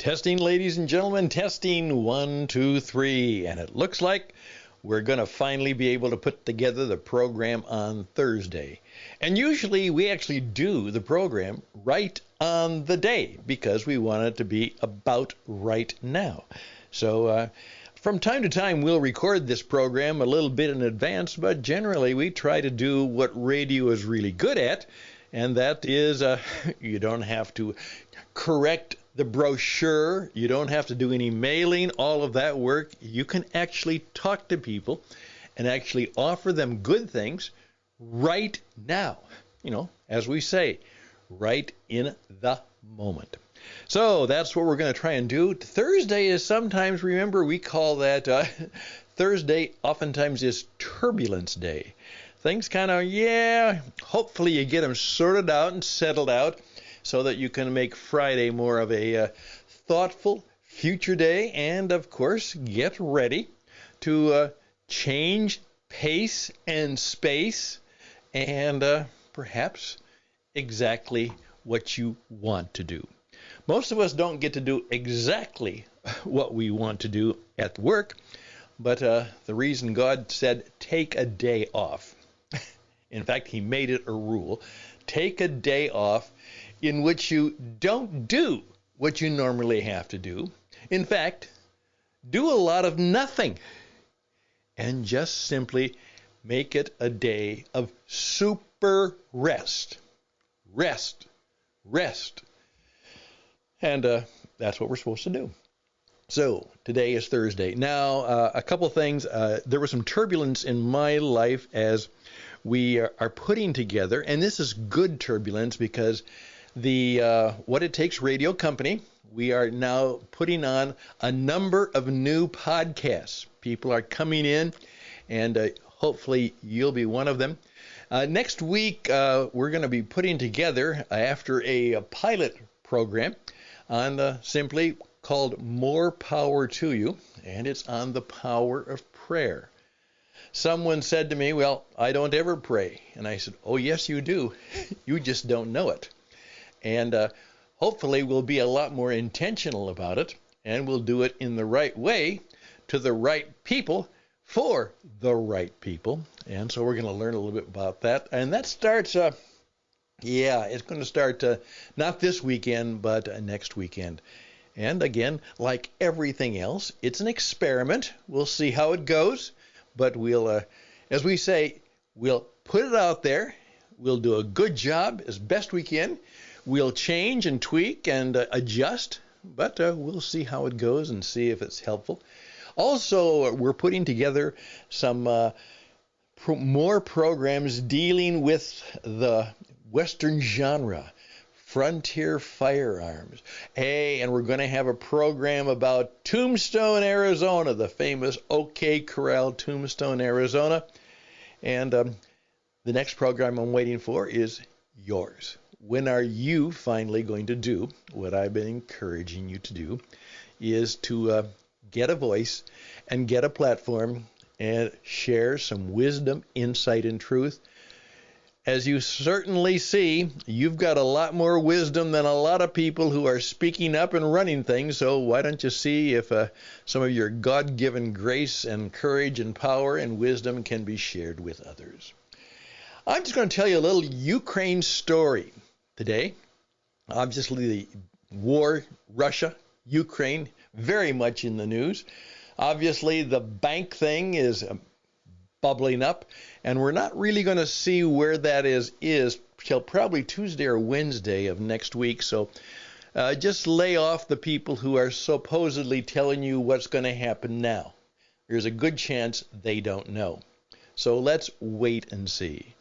Testing, ladies and gentlemen, testing 1, 2, 3. And it looks like we're going to finally be able to put together the program on Thursday. And usually we actually do the program right on the day because we want it to be about right now. So from time to time we'll record this program a little bit in advance, but generally we try to do what radio is really good at, and that is you don't have to correct the brochure, you don't have to do any mailing, all of that work. You can actually talk to people and actually offer them good things right now. You know, as we say, right in the moment. So that's what we're going to try and do. Thursday is sometimes, remember, we call that Thursday oftentimes is turbulence day. Things kind of, hopefully you get them sorted out and settled out so that you can make Friday more of a thoughtful future day, and of course get ready to change pace and space and perhaps exactly what you want to do. Most of us don't get to do exactly what we want to do at work, but the reason God said take a day off, in fact, he made it a rule, take a day off in which you don't do what you normally have to do. In fact, do a lot of nothing and just simply make it a day of super rest. Rest. Rest. And that's what we're supposed to do. So today is Thursday. Now, a couple things. There was some turbulence in my life as we are putting together, and this is good turbulence because the What It Takes radio company, we are now putting on a number of new podcasts. People are coming in, and hopefully you'll be one of them. Next week, we're going to be putting together, after a pilot program, on simply called More Power to You, and it's on the power of prayer. Someone said to me, well, I don't ever pray. And I said, oh, yes, you do. You just don't know it. And hopefully we'll be a lot more intentional about it, and we'll do it in the right way, to the right people, for the right people. And so we're going to learn a little bit about that. And that starts, it's going to start not this weekend, but next weekend. And again, like everything else, it's an experiment. We'll see how it goes. But we'll, as we say, we'll put it out there. We'll do a good job as best we can. We'll change and tweak and adjust, but we'll see how it goes and see if it's helpful. Also, we're putting together some more programs dealing with the Western genre, frontier firearms. Hey, and we're going to have a program about Tombstone, Arizona, the famous OK Corral, Tombstone, Arizona. And the next program I'm waiting for is yours. When are you finally going to do what I've been encouraging you to do, is to get a voice and get a platform and share some wisdom, insight, and truth. As you certainly see, you've got a lot more wisdom than a lot of people who are speaking up and running things, so why don't you see if some of your God-given grace and courage and power and wisdom can be shared with others. I'm just going to tell you a little Ukraine story today. Obviously, the war, Russia, Ukraine, very much in the news. Obviously, the bank thing is bubbling up, and we're not really going to see where that is till probably Tuesday or Wednesday of next week. So just lay off the people who are supposedly telling you what's going to happen now. There's a good chance they don't know. So let's wait and see.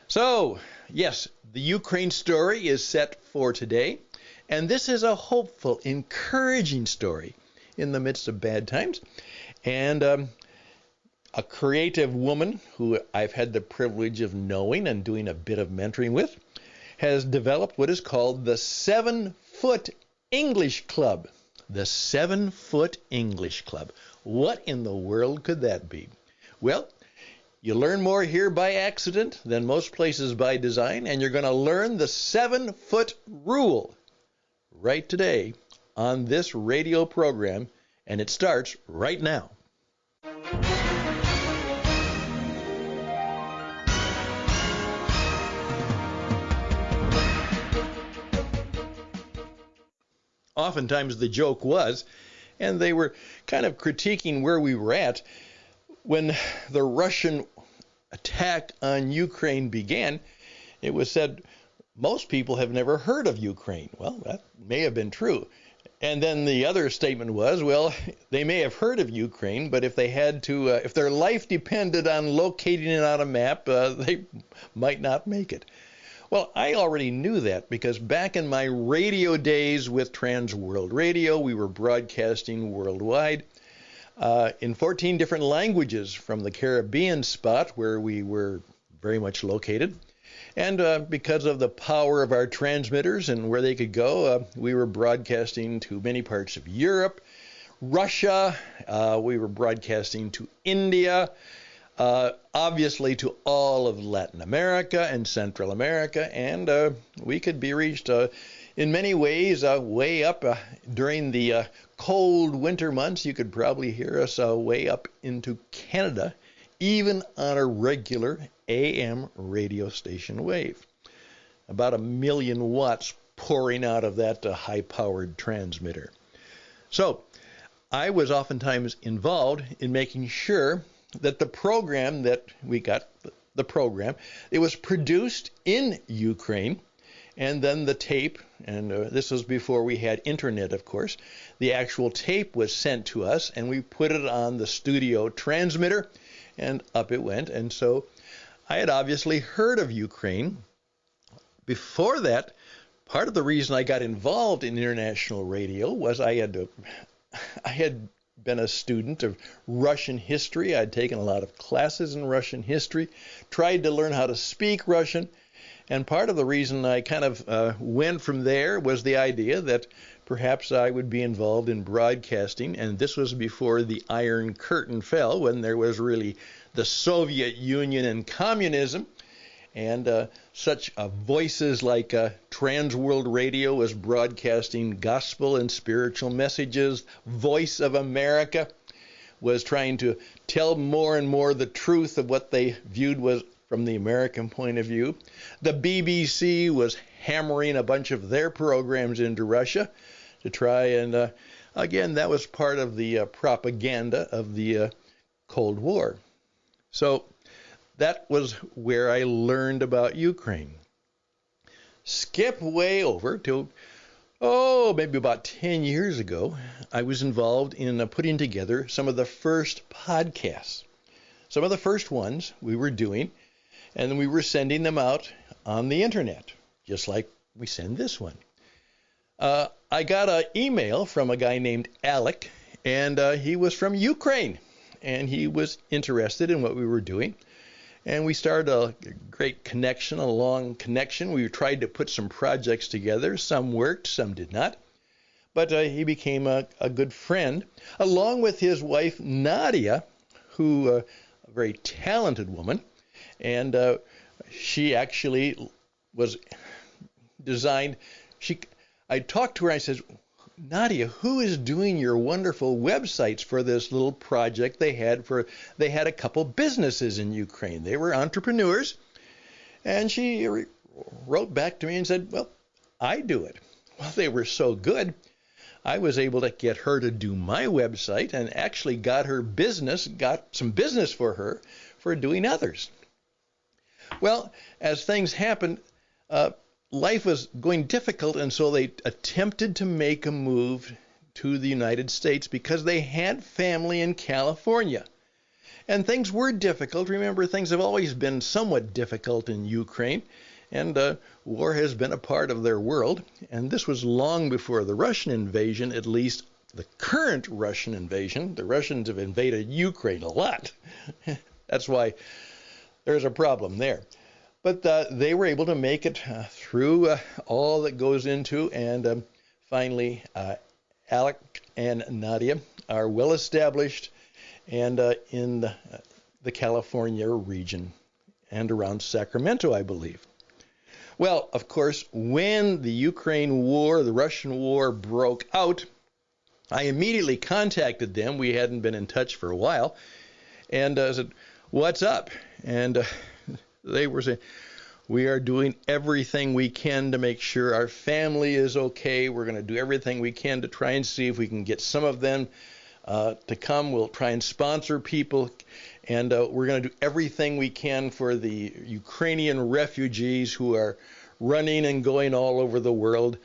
So, yes, the Ukraine story is set for today, and this is a hopeful, encouraging story in the midst of bad times. And a creative woman who I've had the privilege of knowing and doing a bit of mentoring with has developed what is called the 7-Foot English Club. The 7-Foot English Club. What in the world could that be? Well, you learn more here by accident than most places by design, and you're going to learn the 7-foot rule right today on this radio program, and it starts right now. Oftentimes the joke was, and they were kind of critiquing where we were at, when the Russian attack on Ukraine began, it was said most people have never heard of Ukraine. Well, that may have been true. And then the other statement was, well, they may have heard of Ukraine, but if they had to, if their life depended on locating it on a map, they might not make it. Well, I already knew that because back in my radio days with Trans World Radio, we were broadcasting worldwide in 14 different languages from the Caribbean spot where we were very much located. And because of the power of our transmitters and where they could go, we were broadcasting to many parts of Europe, Russia, we were broadcasting to India, obviously to all of Latin America and Central America, and we could be reached in many ways way up during the cold winter months. You could probably hear us way up into Canada, even on a regular AM radio station wave. About 1 million watts pouring out of that high-powered transmitter. So I was oftentimes involved in making sure that the program that we got, the program, it was produced in Ukraine, and then the tape, and this was before we had internet, of course, the actual tape was sent to us, and we put it on the studio transmitter, and up it went. And so I had obviously heard of Ukraine. Before that, part of the reason I got involved in international radio was I had been a student of Russian history. I'd taken a lot of classes in Russian history, tried to learn how to speak Russian, and part of the reason I kind of went from there was the idea that perhaps I would be involved in broadcasting, and this was before the Iron Curtain fell, when there was really the Soviet Union and communism, and such voices like Trans World Radio was broadcasting gospel and spiritual messages. Voice of America was trying to tell more and more the truth of what they viewed was from the American point of view. The BBC was hammering a bunch of their programs into Russia to try and, again, that was part of the propaganda of the Cold War. So that was where I learned about Ukraine. Skip way over to, maybe about 10 years ago, I was involved in putting together some of the first podcasts. Some of the first ones we were doing, and we were sending them out on the internet, just like we send this one. I got an email from a guy named Alec, and he was from Ukraine, and he was interested in what we were doing. And we started a great connection, a long connection. We tried to put some projects together. Some worked, some did not. But he became a good friend, along with his wife, Nadia, who a very talented woman. And she actually was designed. I talked to her, and I said, Nadia, who is doing your wonderful websites for this little project they had a couple businesses in Ukraine. They were entrepreneurs. And she wrote back to me and said, well, I do it. Well, they were so good. I was able to get her to do my website and actually got some business for her for doing others. Well, as things happened, life was going difficult, and so they attempted to make a move to the United States because they had family in California. And things were difficult. Remember, things have always been somewhat difficult in Ukraine, and war has been a part of their world. And this was long before the Russian invasion, at least the current Russian invasion. The Russians have invaded Ukraine a lot. That's why there's a problem there. But they were able to make it through all that goes into, and finally, Alec and Nadia are well established and in the California region and around Sacramento, I believe. Well, of course, when the Ukraine war, the Russian war broke out, I immediately contacted them. We hadn't been in touch for a while. And said, "What's up?" And they were saying, "We are doing everything we can to make sure our family is okay. We're going to do everything we can to try and see if we can get some of them to come. We'll try and sponsor people. And we're going to do everything we can for the Ukrainian refugees who are running and going all over the world."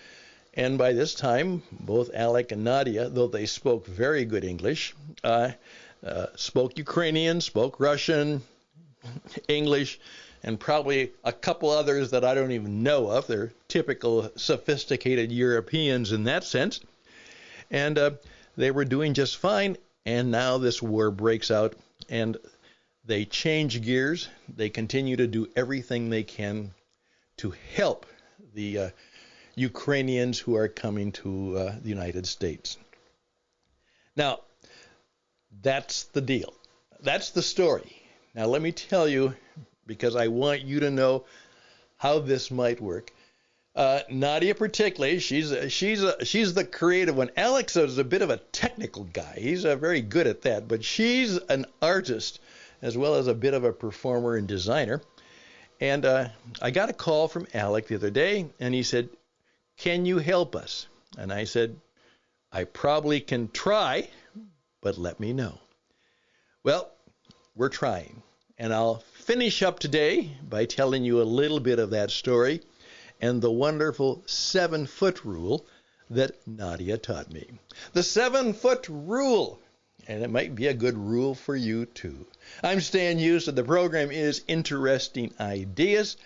And by this time, both Alec and Nadia, though they spoke very good English, spoke Ukrainian, spoke Russian, English, and probably a couple others that I don't even know of. They're typical sophisticated Europeans in that sense. And they were doing just fine. And now this war breaks out, and they change gears. They continue to do everything they can to help the Ukrainians who are coming to the United States. Now, that's the deal. That's the story. Now, let me tell you, because I want you to know how this might work. Nadia, particularly, she's the creative one. Alex is a bit of a technical guy. He's very good at that, but she's an artist as well as a bit of a performer and designer. And I got a call from Alec the other day, and he said, "Can you help us?" And I said, "I probably can try, but let me know." Well, we're trying. And I'll finish up today by telling you a little bit of that story and the wonderful 7-foot rule that Nadia taught me. The 7-foot rule. And it might be a good rule for you too. I'm Stan Hughes, and the program is Interesting Ideas.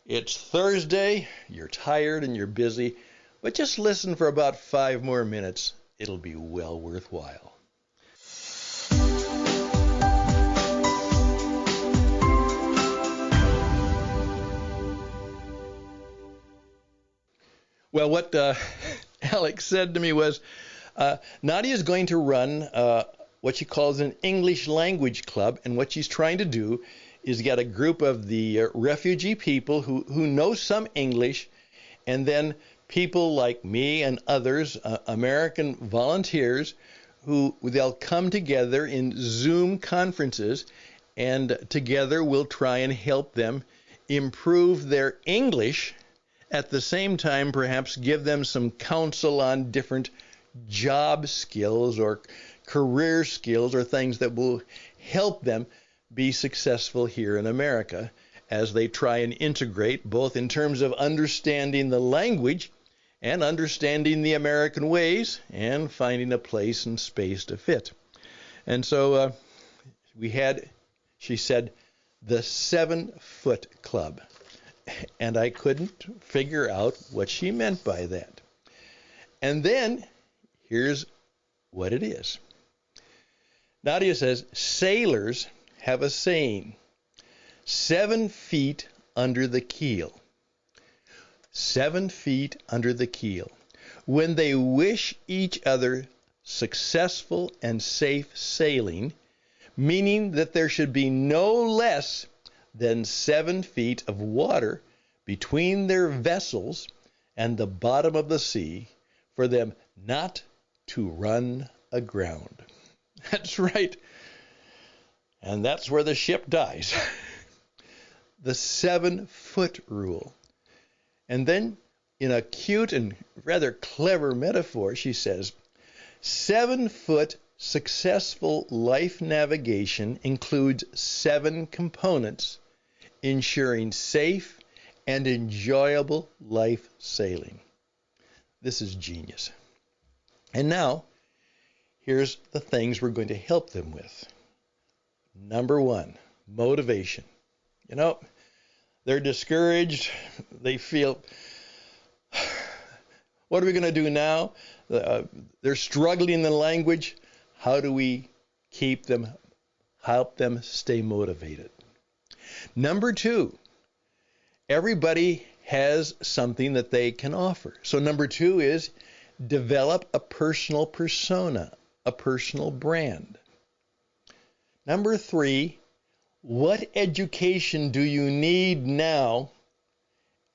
It's Thursday, you're tired and you're busy, but just listen for about 5 more minutes. It'll be well worthwhile. Well, what Alex said to me was, Nadia is going to run what she calls an English language club, and what she's trying to do is get a group of the refugee people who know some English, and then people like me and others, American volunteers, who they'll come together in Zoom conferences, and together we'll try and help them improve their English. At the same time, perhaps give them some counsel on different job skills or career skills or things that will help them be successful here in America as they try and integrate, both in terms of understanding the language and understanding the American ways and finding a place and space to fit. And so we had, she said, the 7-foot club. And I couldn't figure out what she meant by that. And then, here's what it is. Nadia says, sailors have a saying, 7 feet under the keel. 7 feet under the keel. When they wish each other successful and safe sailing, meaning that there should be no less than 7 feet of water between their vessels and the bottom of the sea, for them not to run aground. That's right. And that's where the ship dies. The 7-foot rule. And then, in a cute and rather clever metaphor, she says, 7-foot successful life navigation includes 7 components, ensuring safe and enjoyable life sailing. This is genius. And now, here's the things we're going to help them with. Number 1, motivation. You know, they're discouraged. They feel, what are we going to do now? They're struggling in the language. How do we help them stay motivated? Number 2, everybody has something that they can offer. So number 2 is develop a personal persona, a personal brand. Number 3, what education do you need now,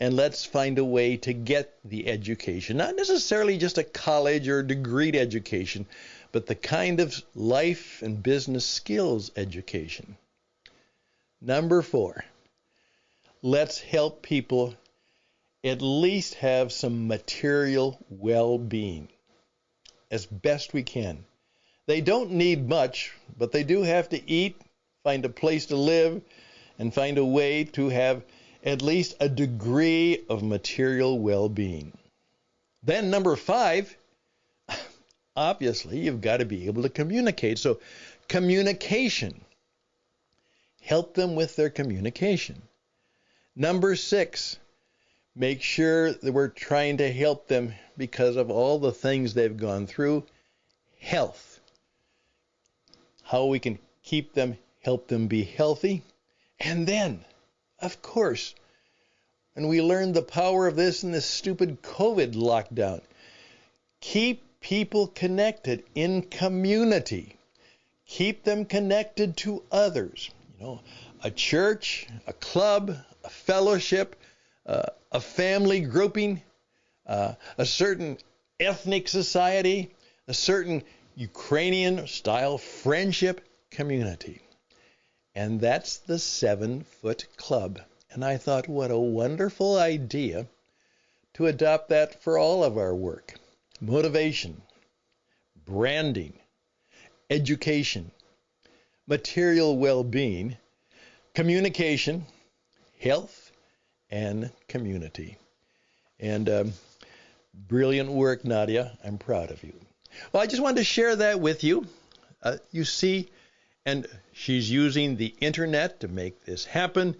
and let's find a way to get the education. Not necessarily just a college or degreed education, but the kind of life and business skills education. Number 4, let's help people at least have some material well-being as best we can. They don't need much, but they do have to eat, find a place to live, and find a way to have at least a degree of material well-being. Then number 5, obviously you've got to be able to communicate. So communication. Help them with their communication. Number 6, make sure that we're trying to help them because of all the things they've gone through. Health. How we can keep them, help them be healthy. And then, of course, and we learned the power of this in this stupid COVID lockdown, keep people connected in community. Keep them connected to others. A church, a club, a fellowship, a family grouping, a certain ethnic society, a certain Ukrainian-style friendship community. And that's the 7-Foot Club. And I thought, what a wonderful idea to adopt that for all of our work. Motivation, branding, education, material well-being, communication, health, and community. And brilliant work, Nadia. I'm proud of you. Well, I just wanted to share that with you. You see, and she's using the internet to make this happen,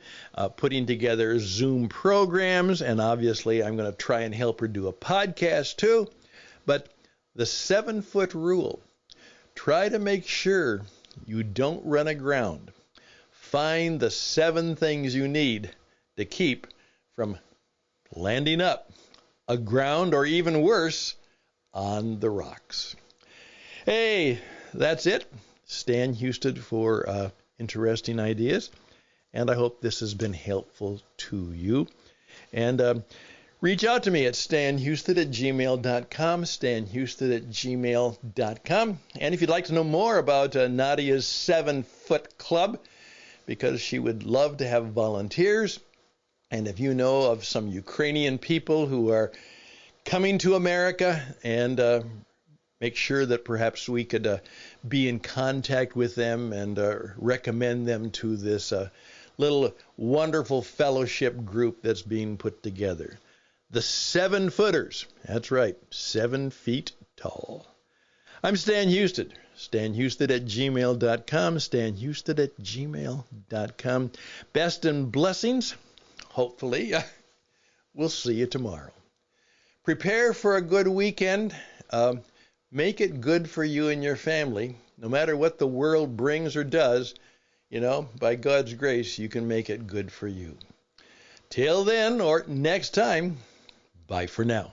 putting together Zoom programs, and obviously I'm going to try and help her do a podcast too. But the 7-foot rule, try to make sure you don't run aground. Find the 7 things you need to keep from landing up aground, or even worse, on the rocks. Hey, that's it. Stan Houston for interesting ideas, and I hope this has been helpful to you. And reach out to me at stanhouston@gmail.com, stanhouston@gmail.com. And if you'd like to know more about Nadia's 7-Foot Club, because she would love to have volunteers, and if you know of some Ukrainian people who are coming to America, and make sure that perhaps we could be in contact with them and recommend them to this little wonderful fellowship group that's being put together. The 7-footers. That's right, 7 feet tall. I'm Stan Houston. stanhouston@gmail.com, stanhouston@gmail.com. Best and blessings. Hopefully, we'll see you tomorrow. Prepare for a good weekend. Make it good for you and your family. No matter what the world brings or does, by God's grace, you can make it good for you. Till then, or next time, bye for now.